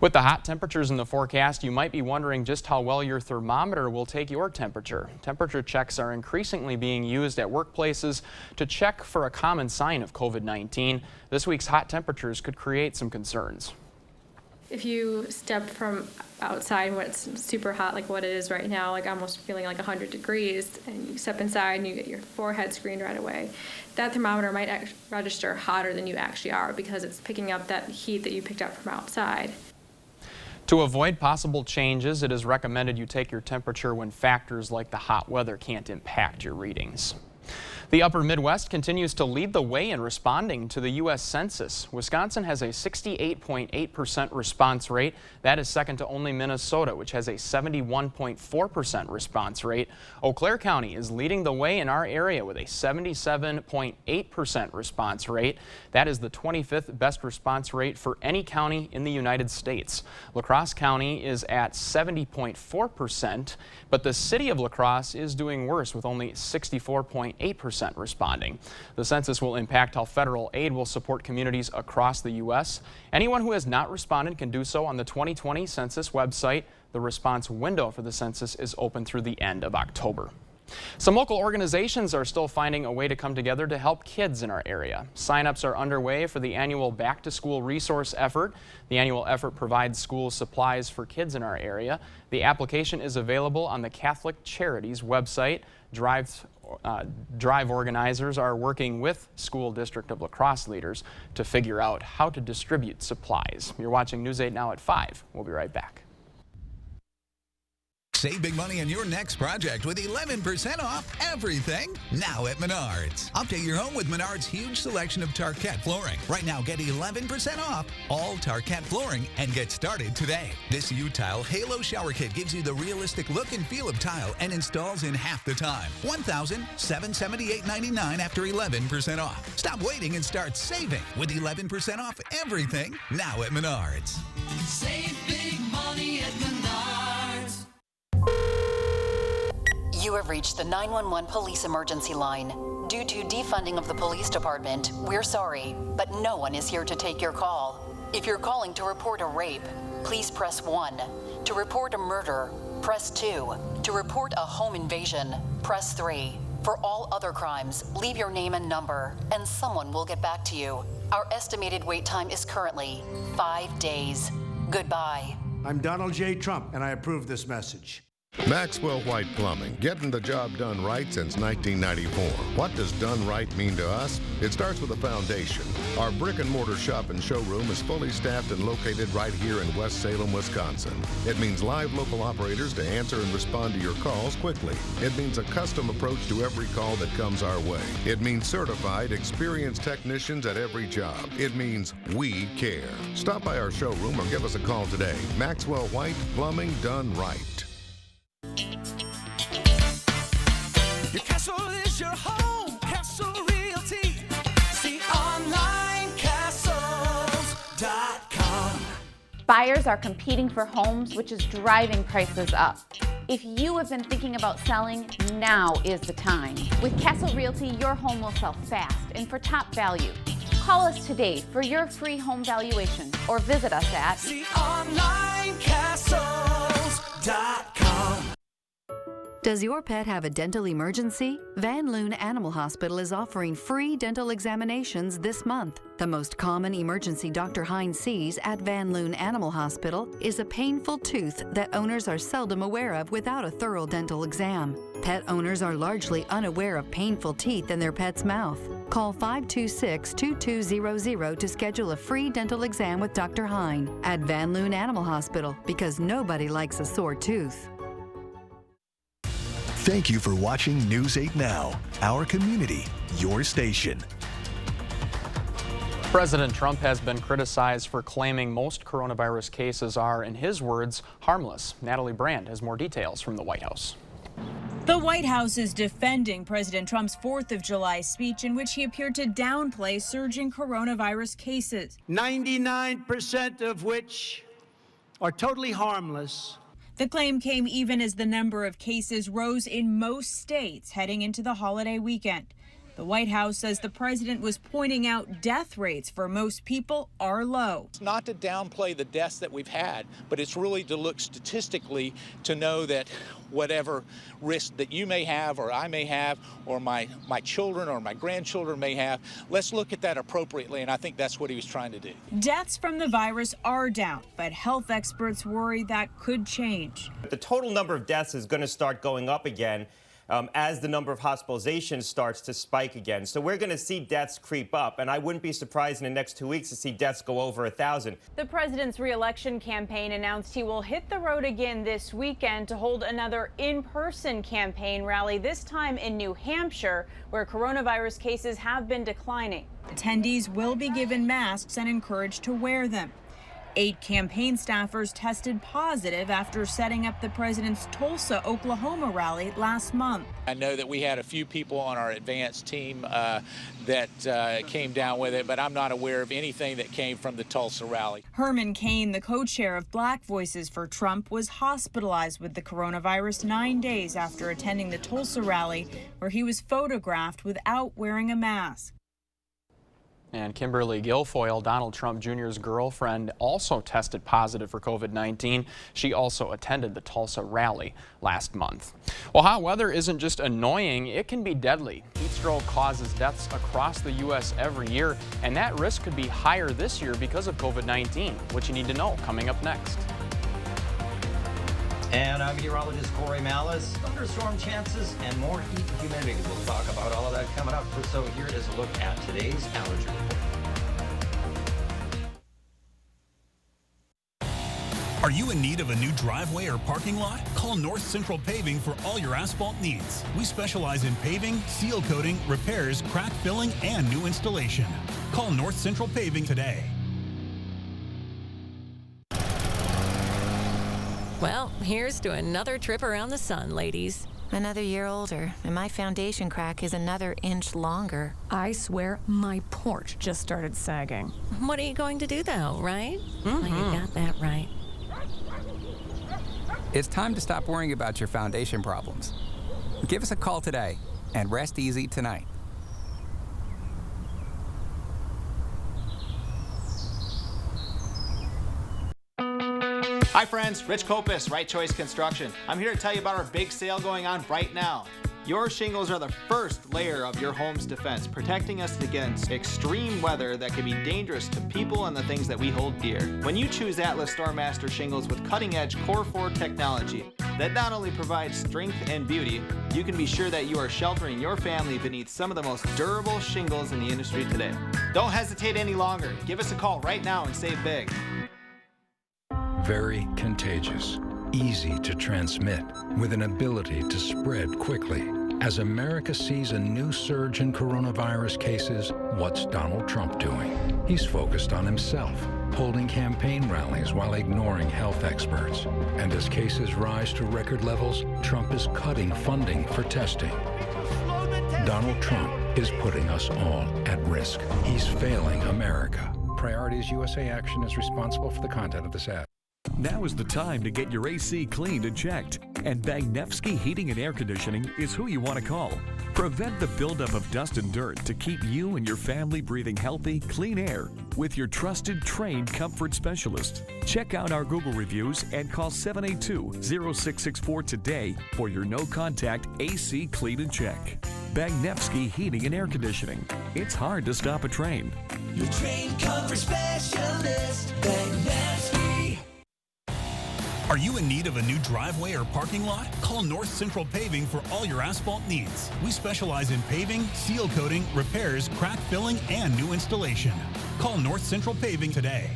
With the hot temperatures in the forecast, you might be wondering just how well your thermometer will take your temperature. Temperature checks are increasingly being used at workplaces to check for a common sign of COVID-19. This week's hot temperatures could create some concerns. If you step from outside when it's super hot, like what it is right now, like almost feeling like 100 degrees, and you step inside and you get your forehead screened right away, that thermometer might register hotter than you actually are because it's picking up that heat that you picked up from outside. To avoid possible changes, it is recommended you take your temperature when factors like the hot weather can't impact your readings. The upper Midwest continues to lead the way in responding to the U.S. Census. Wisconsin has a 68.8% response rate. That is second to only Minnesota, which has a 71.4% response rate. Eau Claire County is leading the way in our area with a 77.8% response rate. That is the 25th best response rate for any county in the United States. La Crosse County is at 70.4%, but the city of La Crosse is doing worse with only 64.8% responding. The census will impact how federal aid will support communities across the U.S. Anyone who has not responded can do so on the 2020 census website. The response window for the census is open through the end of October. Some local organizations are still finding a way to come together to help kids in our area. Sign-ups are underway for the annual Back to School resource effort. The annual effort provides school supplies for kids in our area. The application is available on the Catholic Charities website. Drive organizers are working with School District of La Crosse leaders to figure out how to distribute supplies. You're watching News 8 Now at 5. We'll be right back. Save big money on your next project with 11% off everything now at Menards. Update your home with Menards' huge selection of Tarkett flooring. Right now, get 11% off all Tarkett flooring and get started today. This U-Tile Halo Shower Kit gives you the realistic look and feel of tile and installs in half the time. $1,778.99 after 11% off. Stop waiting and start saving with 11% off everything now at Menards. Save big money at Menards. You have reached the 911 police emergency line. Due to defunding of the police department, we're sorry, but no one is here to take your call. If you're calling to report a rape, please press 1. To report a murder, press 2. To report a home invasion, press 3. For all other crimes, leave your name and number, and someone will get back to you. Our estimated wait time is currently 5 days. Goodbye. I'm Donald J. Trump, and I approve this message. Maxwell White Plumbing, getting the job done right since 1994. What does done right mean to us? It starts with a foundation. Our brick and mortar shop and showroom is fully staffed and located right here in West Salem, Wisconsin. It means live local operators to answer and respond to your calls quickly. It means a custom approach to every call that comes our way. It means certified, experienced technicians at every job. It means we care. Stop by our showroom or give us a call today. Maxwell White Plumbing, done right. Your castle is your home. Castle Realty. See onlinecastles.com. Buyers are competing for homes, which is driving prices up. If you have been thinking about selling, now is the time. With Castle Realty, your home will sell fast and for top value. Call us today for your free home valuation or visit us at onlinecastles.com. Does your pet have a dental emergency? Van Loon Animal Hospital is offering free dental examinations this month. The most common emergency Dr. Hines sees at Van Loon Animal Hospital is a painful tooth that owners are seldom aware of without a thorough dental exam. Pet owners are largely unaware of painful teeth in their pet's mouth. Call 526-2200 to schedule a free dental exam with Dr. Hines at Van Loon Animal Hospital, because nobody likes a sore tooth. Thank you for watching News 8 Now, our community, your station. President Trump has been criticized for claiming most coronavirus cases are, in his words, harmless. Natalie Brand has more details from the White House. The White House is defending President Trump's 4th of July speech, in which he appeared to downplay surging coronavirus cases. 99% of which are totally harmless. The claim came even as the number of cases rose in most states heading into the holiday weekend. The White House says the president was pointing out death rates for most people are low. It's not to downplay the deaths that we've had, but it's really to look statistically to know that whatever risk that you may have or I may have or my children or my grandchildren may have, let's look at that appropriately, and I think that's what he was trying to do. Deaths from the virus are down, but health experts worry that could change. The total number of deaths is going to start going up again as the number of hospitalizations starts to spike again. So we're going to see deaths creep up, and I wouldn't be surprised in the next 2 weeks to see deaths go over 1,000. The president's re-election campaign announced he will hit the road again this weekend to hold another in-person campaign rally, this time in New Hampshire, where coronavirus cases have been declining. Attendees will be given masks and encouraged to wear them. 8 campaign staffers tested positive after setting up the president's Tulsa, Oklahoma rally last month. I know that we had a few people on our advance team that came down with it, but I'm not aware of anything that came from the Tulsa rally. Herman Cain, the co-chair of Black Voices for Trump, was hospitalized with the coronavirus 9 days after attending the Tulsa rally, where he was photographed without wearing a mask. And Kimberly Guilfoyle, Donald Trump Jr.'s girlfriend, also tested positive for COVID-19. She also attended the Tulsa rally last month. Well, hot weather isn't just annoying, it can be deadly. Heat stroke causes deaths across the U.S. every year, and that risk could be higher this year because of COVID-19. What you need to know coming up next. And I'm meteorologist Corey Mallis. Thunderstorm chances and more heat and humidity. We'll talk about all of that coming up. So here is a look at today's allergy report. Are you in need of a new driveway or parking lot? Call North Central Paving for all your asphalt needs. We specialize in paving, seal coating, repairs, crack filling, and new installation. Call North Central Paving today. Well, here's to another trip around the sun, ladies. Another year older, and my foundation crack is another inch longer. I swear my porch just started sagging. What are you going to do, though, right? Well, you got that right. It's time to stop worrying about your foundation problems. Give us a call today and rest easy tonight. Hi friends, Rich Kopis, Right Choice Construction. I'm here to tell you about our big sale going on right now. Your shingles are the first layer of your home's defense, protecting us against extreme weather that can be dangerous to people and the things that we hold dear. When you choose Atlas StormMaster shingles with cutting-edge Core 4 technology that not only provides strength and beauty, you can be sure that you are sheltering your family beneath some of the most durable shingles in the industry today. Don't hesitate any longer. Give us a call right now and save big. Very contagious, easy to transmit, with an ability to spread quickly. As America sees a new surge in coronavirus cases, what's Donald Trump doing? He's focused on himself, holding campaign rallies while ignoring health experts. And as cases rise to record levels, Trump is cutting funding for testing. Donald Trump is putting us all at risk. He's failing America. Priorities USA Action is responsible for the content of this ad. Now is the time to get your AC cleaned and checked. And Bagnevsky Heating and Air Conditioning is who you want to call. Prevent the buildup of dust and dirt to keep you and your family breathing healthy, clean air with your trusted, trained comfort specialist. Check out our Google reviews and call 782-0664 today for your no-contact AC clean and check. Bagnevsky Heating and Air Conditioning. It's hard to stop a train. Your trained comfort specialist, Bagnevsky. Are you in need of a new driveway or parking lot? Call North Central Paving for all your asphalt needs. We specialize in paving, seal coating, repairs, crack filling, and new installation. Call North Central Paving today.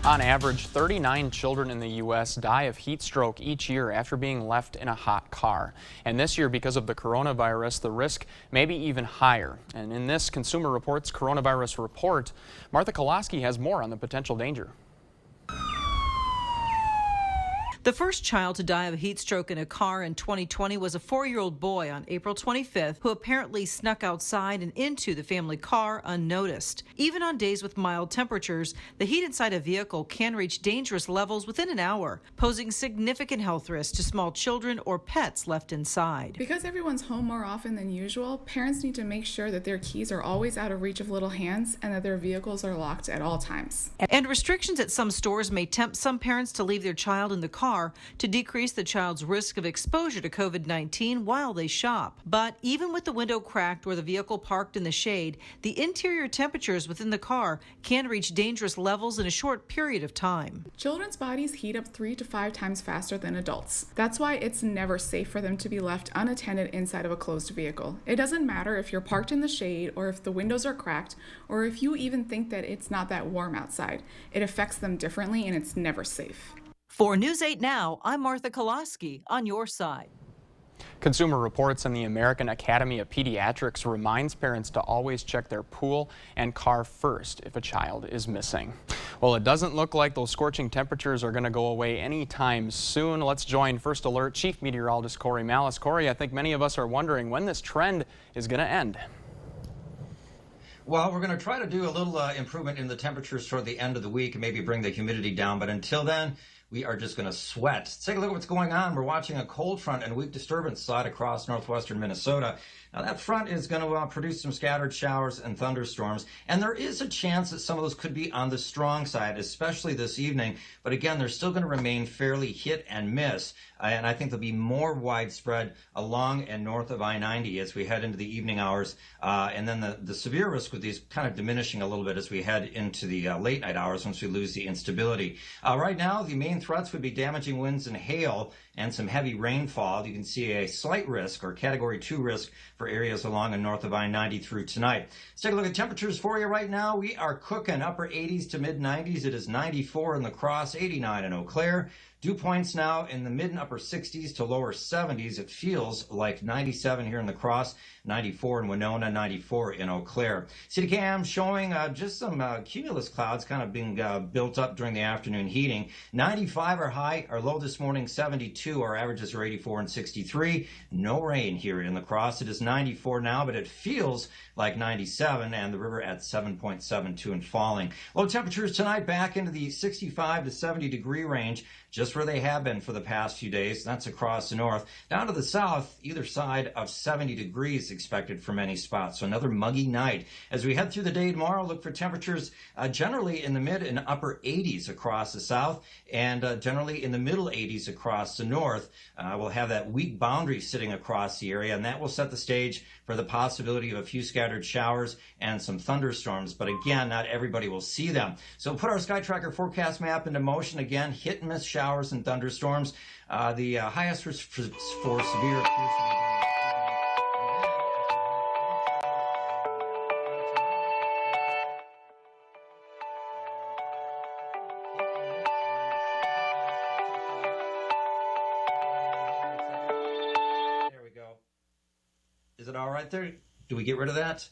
On average, 39 children in the U.S. die of heat stroke each year after being left in a hot car. And this year, because of the coronavirus, the risk may be even higher. And in this Consumer Reports Coronavirus Report, Martha Koloski has more on the potential danger. The first child to die of a heat stroke in a car in 2020 was a 4-year-old boy on April 25th who apparently snuck outside and into the family car unnoticed. Even on days with mild temperatures, the heat inside a vehicle can reach dangerous levels within an hour, posing significant health risks to small children or pets left inside. Because everyone's home more often than usual, parents need to make sure that their keys are always out of reach of little hands and that their vehicles are locked at all times. And restrictions at some stores may tempt some parents to leave their child in the car to decrease the child's risk of exposure to COVID-19 while they shop. But even with the window cracked or the vehicle parked in the shade, the interior temperatures within the car can reach dangerous levels in a short period of time. Children's bodies heat up 3 to 5 times faster than adults. That's why it's never safe for them to be left unattended inside of a closed vehicle. It doesn't matter if you're parked in the shade or if the windows are cracked or if you even think that it's not that warm outside. It affects them differently and it's never safe. For News 8 Now, I'm Martha Kolaski on your side. Consumer Reports and the American Academy of Pediatrics reminds parents to always check their pool and car first if a child is missing. Well, it doesn't look like those scorching temperatures are going to go away anytime soon. Let's join First Alert Chief Meteorologist Corey Malice. Corey, I think many of us are wondering when this trend is going to end. Well, we're going to try to do a little improvement in the temperatures toward the end of the week and maybe bring the humidity down. But until then, we are just going to sweat. Let's take a look at what's going on. We're watching a cold front and weak disturbance slide across northwestern Minnesota. Now, that front is going to produce some scattered showers and thunderstorms, and there is a chance that some of those could be on the strong side, especially this evening. But again, they're still going to remain fairly hit and miss, and I think they'll be more widespread along and north of I-90 as we head into the evening hours, and then the severe risk with these kind of diminishing a little bit as we head into the late night hours once we lose the instability. Right now, the main threats would be damaging winds and hail and some heavy rainfall. You can see a slight risk or category 2 risk for areas along and north of I-90 through tonight. Let's take a look at temperatures for you right now. We are cooking upper 80s to mid 90s. It is 94 in La Crosse, 89 in Eau Claire. Dew points now in the mid and upper 60s to lower 70s. It feels like 97 here in La Crosse, 94 in Winona, 94 in Eau Claire. CityCam showing just some cumulus clouds kind of being built up during the afternoon heating. 95 are high, our low this morning 72. Our averages are 84 and 63. No rain here in La Crosse. It is 94 now, but it feels like 97, and the river at 7.72 and falling. Low temperatures tonight back into the 65 to 70 degree range, just where they have been for the past few days. That's across the north. Down to the south, either side of 70 degrees expected for many spots. So another muggy night. As we head through the day tomorrow, look for temperatures generally in the mid and upper 80s across the south, and generally in the middle 80s across the north. We'll have that weak boundary sitting across the area, and that will set the stage for the possibility of a few scattered showers and some thunderstorms. But again, not everybody will see them. So put our Sky Tracker forecast map into motion again. Hit and miss showers and thunderstorms. The highest risk for severe appears to be Is it all right there? Do we get rid of that?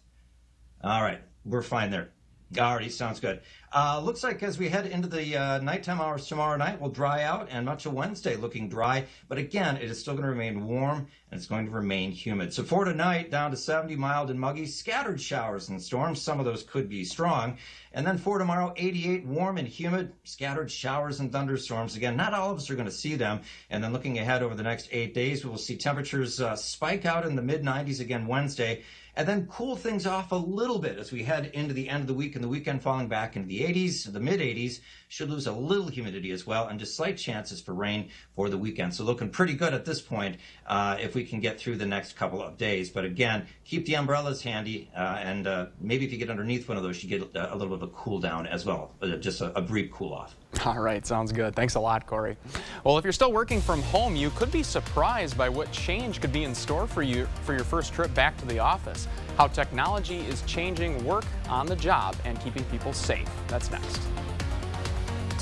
All right, we're fine there. Alrighty, sounds good. Looks like as we head into the nighttime hours tomorrow night, we'll dry out, and much of Wednesday looking dry. But again, it is still going to remain warm, and it's going to remain humid. So for tonight, down to 70, mild and muggy, scattered showers and storms. Some of those could be strong. And then for tomorrow, 88, warm and humid, scattered showers and thunderstorms. Again, not all of us are going to see them. And then looking ahead over the next 8 days, we will see temperatures spike out in the mid-90s again Wednesday, and then cool things off a little bit as we head into the end of the week, and the weekend falling back into the 80s, the mid-80s. Should lose a little humidity as well, and just slight chances for rain for the weekend. So looking pretty good at this point if we can get through the next couple of days. But again, keep the umbrellas handy, and maybe if you get underneath one of those, you get a little bit of a cool down as well, just a brief cool off. All right, sounds good. Thanks a lot, Corey. Well, if you're still working from home, you could be surprised by what change could be in store for you for your first trip back to the office. How technology is changing work on the job and keeping people safe. That's next.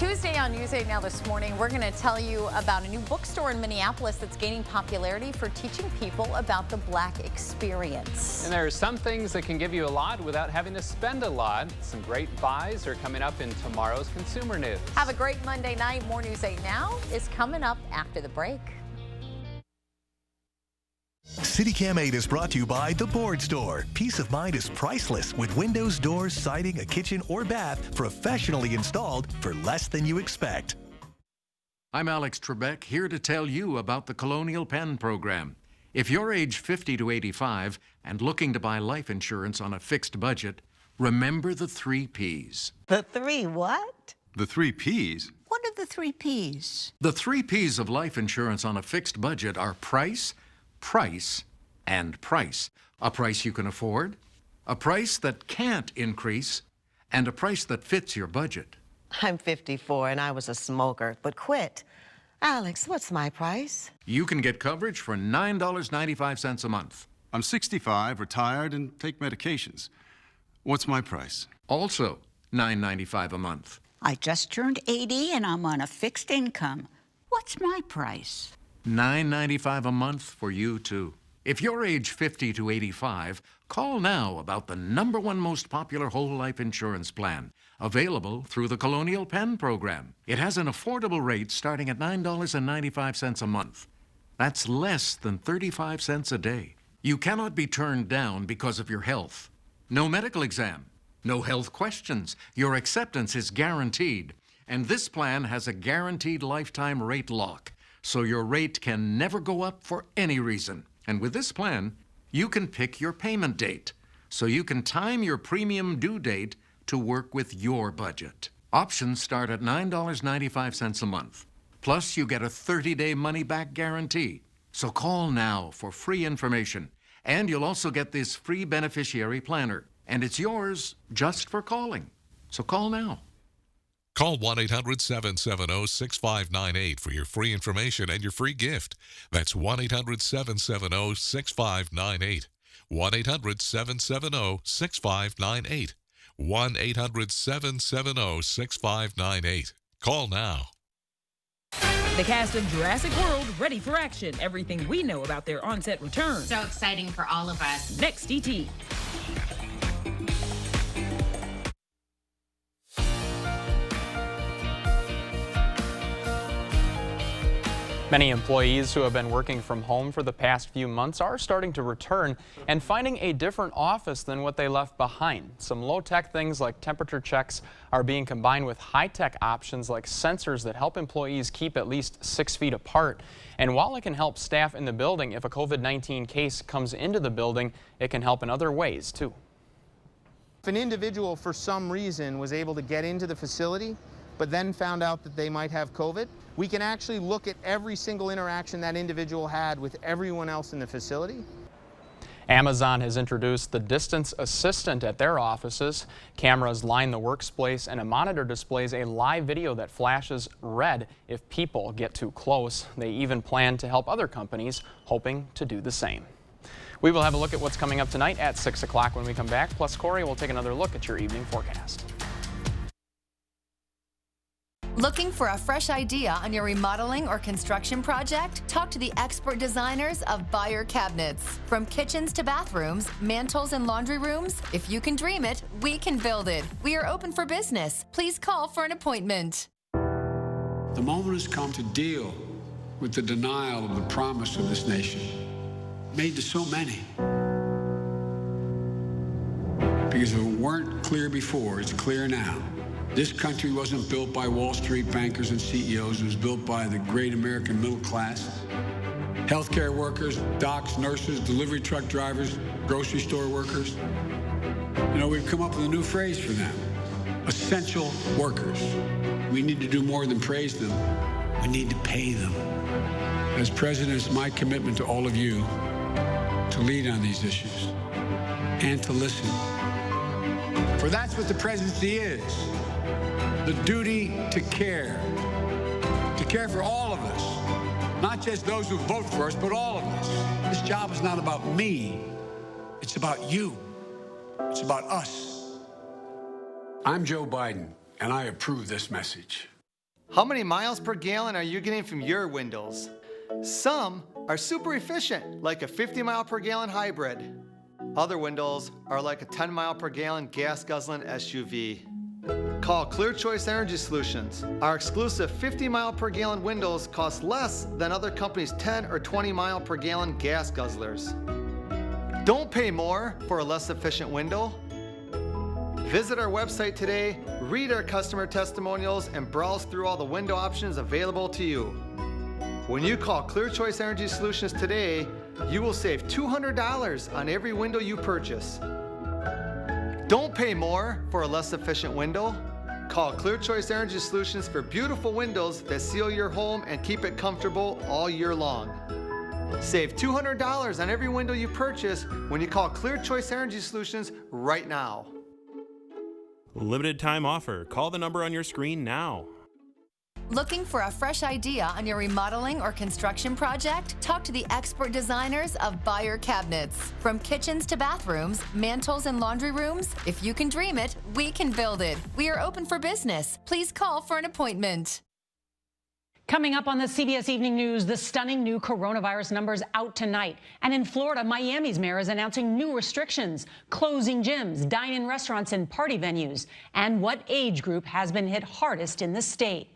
Tuesday on News 8 Now this morning, we're going to tell you about a new bookstore in Minneapolis that's gaining popularity for teaching people about the Black experience. And there are some things that can give you a lot without having to spend a lot. Some great buys are coming up in tomorrow's Consumer News. Have a great Monday night. More News 8 Now is coming up after the break. CityCam 8 is brought to you by The Board Store. Peace of mind is priceless with windows, doors, siding, a kitchen, or bath professionally installed for less than you expect. I'm Alex Trebek, here to tell you about the Colonial Penn program. If you're age 50 to 85 and looking to buy life insurance on a fixed budget, remember the 3 Ps. The 3 what? The 3 Ps? What are the 3 Ps? The 3 Ps of life insurance on a fixed budget are price, price, and price. A price you can afford, a price that can't increase, and a price that fits your budget. I'm 54 and I was a smoker, but quit. Alex, what's my price? You can get coverage for $9.95 a month. I'm 65, retired, and take medications. What's my price? Also, $9.95 a month. I just turned 80 and I'm on a fixed income. What's my price? $9.95 a month for you, too. If you're age 50 to 85, call now about the #1 most popular whole life insurance plan, available through the Colonial Penn program. It has an affordable rate starting at $9.95 a month. That's less than 35 cents a day. You cannot be turned down because of your health. No medical exam, no health questions. Your acceptance is guaranteed. And this plan has a guaranteed lifetime rate lock, so your rate can never go up for any reason. And with this plan, you can pick your payment date, so you can time your premium due date to work with your budget. Options start at $9.95 a month. Plus, you get a 30-day money-back guarantee. So call now for free information. And you'll also get this free beneficiary planner. And it's yours just for calling. So call now. Call 1-800-770-6598 for your free information and your free gift. That's 1-800-770-6598. 1-800-770-6598. 1-800-770-6598. Call now. The cast of Jurassic World ready for action. Everything we know about their on-set return. So exciting for all of us. Next, ET. Many employees who have been working from home for the past few months are starting to return and finding a different office than what they left behind. Some low-tech things like temperature checks are being combined with high-tech options like sensors that help employees keep at least 6 feet apart. And while it can help staff in the building, if a COVID-19 case comes into the building, it can help in other ways too. If an individual for some reason was able to get into the facility but then found out that they might have COVID, we can actually look at every single interaction that individual had with everyone else in the facility. Amazon has introduced the Distance Assistant at their offices. Cameras line the workspace and a monitor displays a live video that flashes red if people get too close. They even plan to help other companies, hoping to do the same. We will have a look at what's coming up tonight at 6 o'clock when we come back. Plus, Corey will take another look at your evening forecast. Looking for a fresh idea on your remodeling or construction project? Talk to the expert designers of Buyer Cabinets. From kitchens to bathrooms, mantles and laundry rooms, if you can dream it, we can build it. We are open for business. Please call for an appointment. The moment has come to deal with the denial of the promise of this nation, made to so many. Because if it weren't clear before, it's clear now. This country wasn't built by Wall Street bankers and CEOs. It was built by the great American middle class. Healthcare workers, docs, nurses, delivery truck drivers, grocery store workers. You know, we've come up with a new phrase for them. Essential workers. We need to do more than praise them. We need to pay them. As president, it's my commitment to all of you to lead on these issues and to listen. For that's what the presidency is. The duty to care for all of us, not just those who vote for us, but all of us. This job is not about me, it's about you, it's about us. I'm Joe Biden, and I approve this message. How many miles per gallon are you getting from your windows? Some are super efficient, like a 50 mile per gallon hybrid. Other windows are like a 10 mile per gallon gas guzzling SUV. Call Clear Choice Energy Solutions. Our exclusive 50 mile per gallon windows cost less than other companies' 10 or 20 mile per gallon gas guzzlers. Don't pay more for a less efficient window. Visit our website today, read our customer testimonials, and browse through all the window options available to you. When you call Clear Choice Energy Solutions today, you will save $200 on every window you purchase. Don't pay more for a less efficient window. Call Clear Choice Energy Solutions for beautiful windows that seal your home and keep it comfortable all year long. Save $200 on every window you purchase when you call Clear Choice Energy Solutions right now. Limited time offer. Call the number on your screen now. Looking for a fresh idea on your remodeling or construction project? Talk to the expert designers of Buyer Cabinets. From kitchens to bathrooms, mantles and laundry rooms, if you can dream it, we can build it. We are open for business. Please call for an appointment. Coming up on the CBS Evening News, the stunning new coronavirus numbers out tonight. And in Florida, Miami's mayor is announcing new restrictions, closing gyms, dine-in restaurants, and party venues. And what age group has been hit hardest in the state?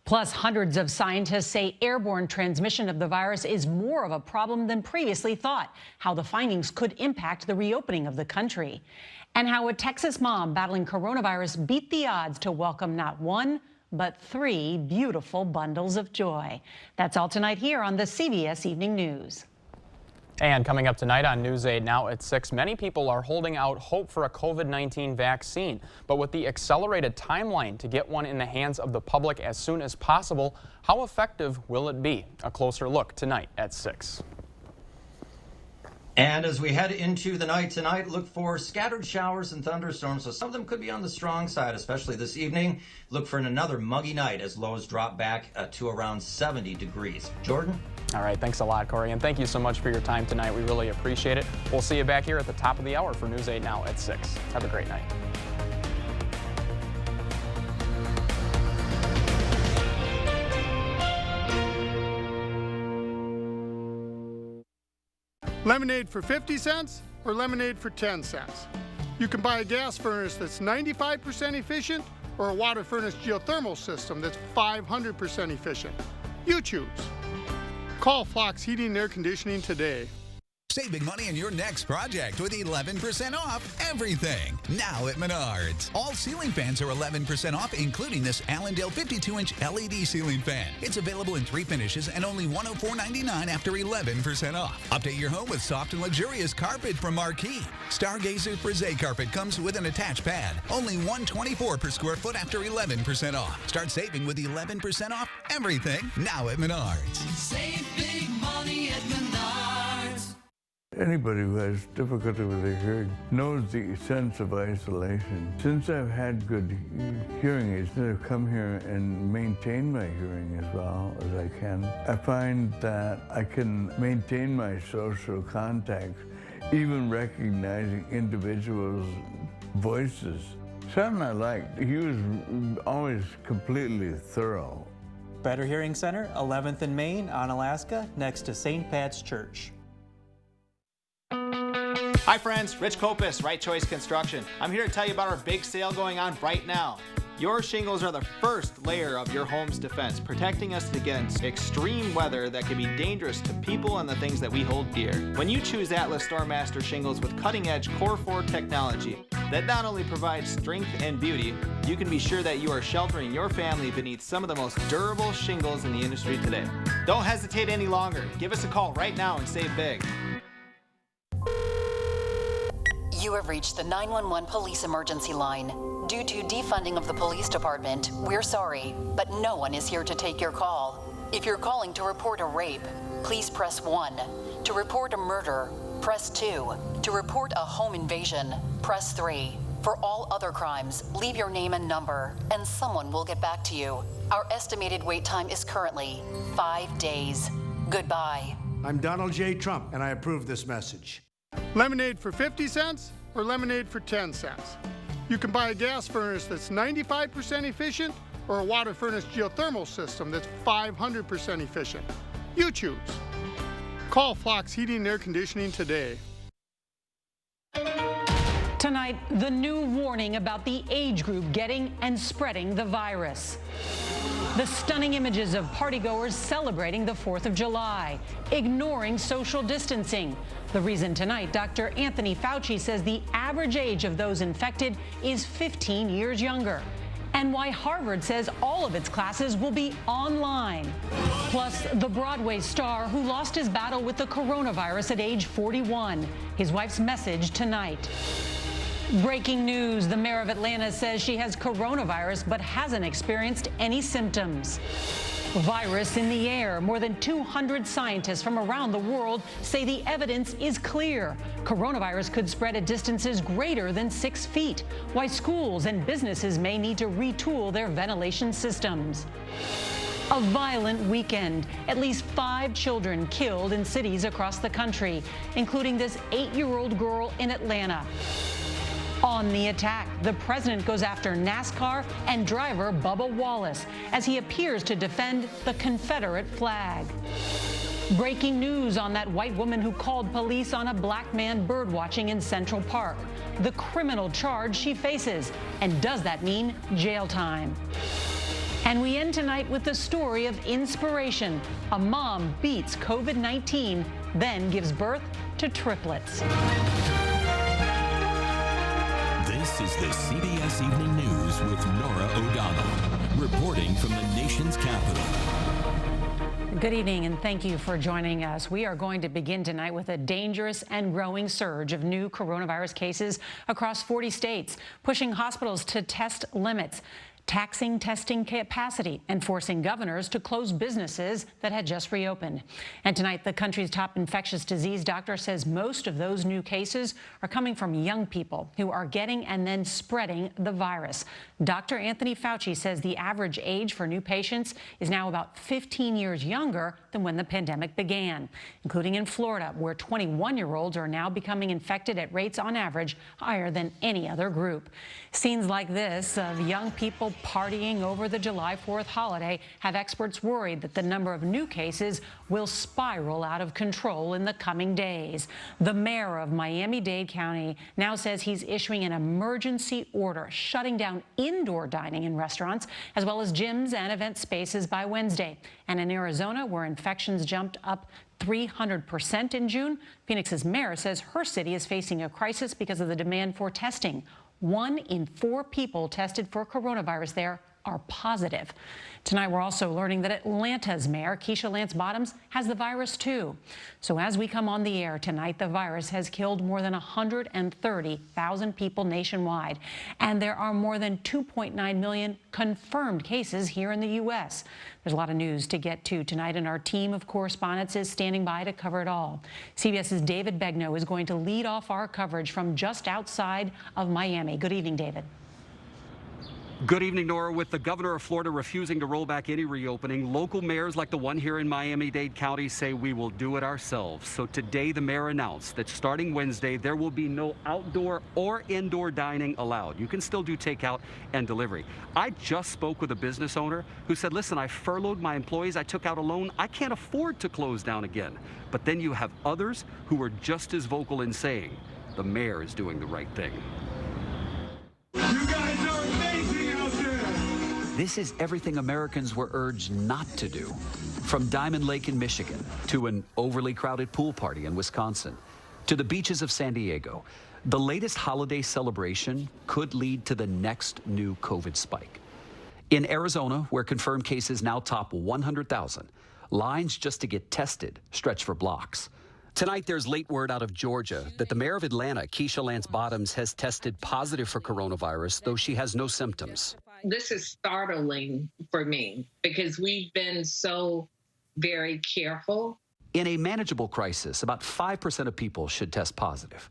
Plus, hundreds of scientists say airborne transmission of the virus is more of a problem than previously thought, how the findings could impact the reopening of the country. And how a Texas mom battling coronavirus beat the odds to welcome not one, but 3 beautiful bundles of joy. That's all tonight here on the CBS Evening News. And coming up tonight on News 8 now at 6, many people are holding out hope for a COVID-19 vaccine. But with the accelerated timeline to get one in the hands of the public as soon as possible, how effective will it be? A closer look tonight at 6. And as we head into the night tonight, look for scattered showers and thunderstorms. So some of them could be on the strong side, especially this evening. Look for another muggy night as lows drop back to around 70 degrees. Jordan? All right, thanks a lot, Corey, and thank you so much for your time tonight. We really appreciate it. We'll see you back here at the top of the hour for News 8 now at 6. Have a great night. Lemonade for 50 cents or lemonade for 10 cents. You can buy a gas furnace that's 95% efficient or a water furnace geothermal system that's 500% efficient. You choose. Call Flox Heating and Air Conditioning today. Save big money on your next project with 11% off everything. Now at Menards. All ceiling fans are 11% off, including this Allendale 52-inch LED ceiling fan. It's available in 3 finishes and only $104.99 after 11% off. Update your home with soft and luxurious carpet from Marquee. Stargazer Frisé carpet comes with an attached pad. Only $124 per square foot after 11% off. Start saving with 11% off everything now at Menards. Save big money at Menards. Anybody who has difficulty with their hearing knows the sense of isolation. Since I've had good hearing aids, I've come here and maintained my hearing as well as I can. I find that I can maintain my social contacts, even recognizing individuals' voices. Something I liked. He was always completely thorough. Better Hearing Center, 11th and Main on Alaska, next to St. Pat's Church. Hi friends, Rich Kopis, Right Choice Construction. I'm here to tell you about our big sale going on right now. Your shingles are the first layer of your home's defense, protecting us against extreme weather that can be dangerous to people and the things that we hold dear. When you choose Atlas Stormmaster shingles with cutting-edge Core 4 technology that not only provides strength and beauty, you can be sure that you are sheltering your family beneath some of the most durable shingles in the industry today. Don't hesitate any longer. Give us a call right now and save big. You have reached the 911 police emergency line. Due to defunding of the police department, we're sorry, but no one is here to take your call. If you're calling to report a rape, please press 1. To report a murder, press 2. To report a home invasion, press 3. For all other crimes, leave your name and number, and someone will get back to you. Our estimated wait time is currently 5 days. Goodbye. I'm Donald J. Trump, and I approve this message. Lemonade for 50 cents or lemonade for 10 cents. You can buy a gas furnace that's 95% efficient or a water furnace geothermal system that's 500% efficient. You choose. Call Flox Heating and Air Conditioning today. Tonight, the new warning about the age group getting and spreading the virus. The stunning images of partygoers celebrating the 4th of July, ignoring social distancing. The reason tonight, Dr. Anthony Fauci says the average age of those infected is 15 years younger. And why Harvard says all of its classes will be online. Plus, the Broadway star who lost his battle with the coronavirus at age 41. His wife's message tonight. Breaking news, the mayor of Atlanta says she has coronavirus but hasn't experienced any symptoms. Virus in the air. More than 200 scientists from around the world say the evidence is clear. Coronavirus could spread at distances greater than 6 feet. Why schools and businesses may need to retool their ventilation systems. A violent weekend. At least 5 children killed in cities across the country, including this 8-year-old girl in Atlanta. On the attack, the president goes after NASCAR and driver Bubba Wallace as he appears to defend the Confederate flag. Breaking news on that white woman who called police on a black man birdwatching in Central Park. The criminal charge she faces. And does that mean jail time? And we end tonight with the story of inspiration. A mom beats COVID-19, then gives birth to triplets. This is the CBS Evening News with Norah O'Donnell, reporting from the nation's capital. Good evening, and thank you for joining us. We are going to begin tonight with a dangerous and growing surge of new coronavirus cases across 40 states, pushing hospitals to test limits, taxing testing capacity, and forcing governors to close businesses that had just reopened. And tonight, the country's top infectious disease doctor says most of those new cases are coming from young people who are getting and then spreading the virus. Dr. Anthony Fauci says the average age for new patients is now about 15 years younger than when the pandemic began, including in Florida, where 21-year-olds are now becoming infected at rates on average higher than any other group. Scenes like this of young people partying over the July 4th holiday have experts worried that the number of new cases will spiral out of control in the coming days. The mayor of Miami-Dade County now says he's issuing an emergency order shutting down indoor dining in restaurants as well as gyms and event spaces by Wednesday. And in Arizona, where infections jumped up 300% in June, Phoenix's mayor says her city is facing a crisis because of the demand for testing. 1 in 4 people tested for coronavirus there are positive. Tonight, we're also learning that Atlanta's mayor, Keisha Lance Bottoms, has the virus too. So as we come on the air tonight, the virus has killed more than 130,000 people nationwide. And there are more than 2.9 million confirmed cases here in the U.S. There's a lot of news to get to tonight, and our team of correspondents is standing by to cover it all. CBS's David Begnaud is going to lead off our coverage from just outside of Miami. Good evening, David. Good evening, Nora. With the governor of Florida refusing to roll back any reopening, local mayors like the one here in Miami-Dade County say we will do it ourselves. So today, the mayor announced that starting Wednesday, there will be no outdoor or indoor dining allowed. You can still do takeout and delivery. I just spoke with a business owner who said, listen, I furloughed my employees. I took out a loan. I can't afford to close down again. But then you have others who are just as vocal in saying the mayor is doing the right thing. You guys are amazing out there. This is everything Americans were urged not to do. From Diamond Lake in Michigan, to an overly crowded pool party in Wisconsin, to the beaches of San Diego, the latest holiday celebration could lead to the next new COVID spike. In Arizona, where confirmed cases now top 100,000, lines just to get tested stretch for blocks. Tonight, there's late word out of Georgia that the mayor of Atlanta, Keisha Lance Bottoms, has tested positive for coronavirus, though she has no symptoms. This is startling for me because we've been so very careful. In a manageable crisis, about 5% of people should test positive.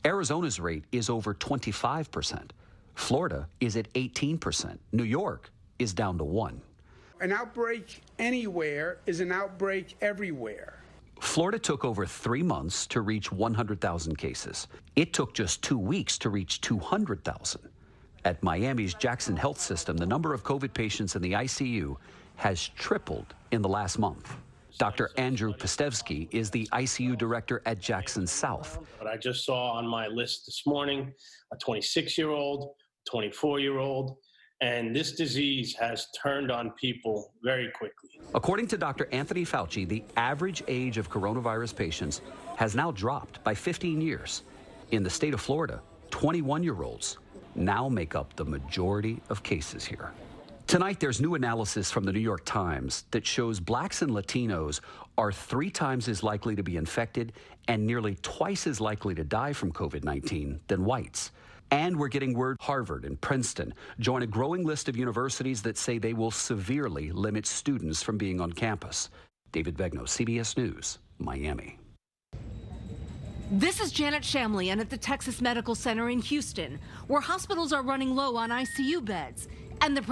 Arizona's rate is over 25%. Florida is at 18%. New York is down to 1%. An outbreak anywhere is an outbreak everywhere. Florida took over 3 months to reach 100,000 cases. It took just 2 weeks to reach 200,000. At Miami's Jackson Health System, the number of COVID patients in the ICU has tripled in the last month. Dr. Andrew Pastevsky is the ICU director at Jackson South. But I just saw on my list this morning a 26-year-old, 24-year-old, and this disease has turned on people very quickly. According to Dr. Anthony Fauci, the average age of coronavirus patients has now dropped by 15 years. In the state of Florida, 21-year-olds now make up the majority of cases here. Tonight, there's new analysis from the New York Times that shows blacks and Latinos are 3 times as likely to be infected and nearly twice as likely to die from COVID-19 than whites. And we're getting word Harvard and Princeton join a growing list of universities that say they will severely limit students from being on campus. David Vegno, CBS News, Miami. This is Janet Shamlian at the Texas Medical Center in Houston, where hospitals are running low on ICU beds, and the